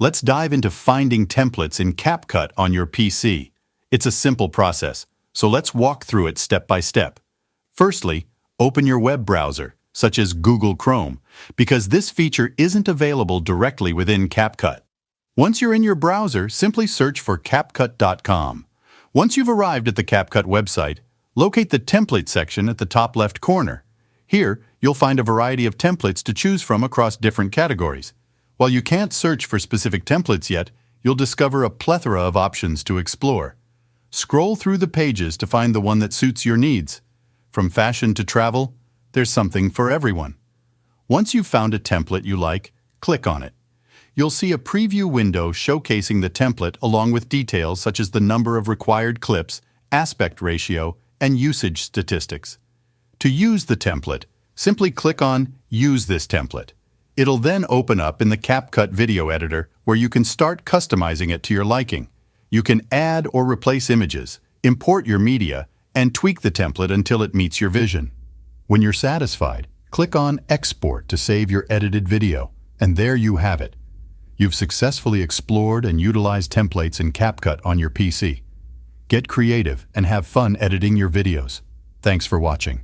Let's dive into finding templates in CapCut on your PC. It's a simple process, so let's walk through it step by step. Firstly, open your web browser, such as Google Chrome, because this feature isn't available directly within CapCut. Once you're in your browser, simply search for CapCut.com. Once you've arrived at the CapCut website, locate the Template section at the top left corner. Here, you'll find a variety of templates to choose from across different categories. While you can't search for specific templates yet, you'll discover a plethora of options to explore. Scroll through the pages to find the one that suits your needs. From fashion to travel, there's something for everyone. Once you've found a template you like, click on it. You'll see a preview window showcasing the template along with details such as the number of required clips, aspect ratio, and usage statistics. To use the template, simply click on Use this template. It'll then open up in the CapCut video editor where you can start customizing it to your liking. You can add or replace images, import your media, and tweak the template until it meets your vision. When you're satisfied, click on Export to save your edited video, and there you have it. You've successfully explored and utilized templates in CapCut on your PC. Get creative and have fun editing your videos. Thanks for watching.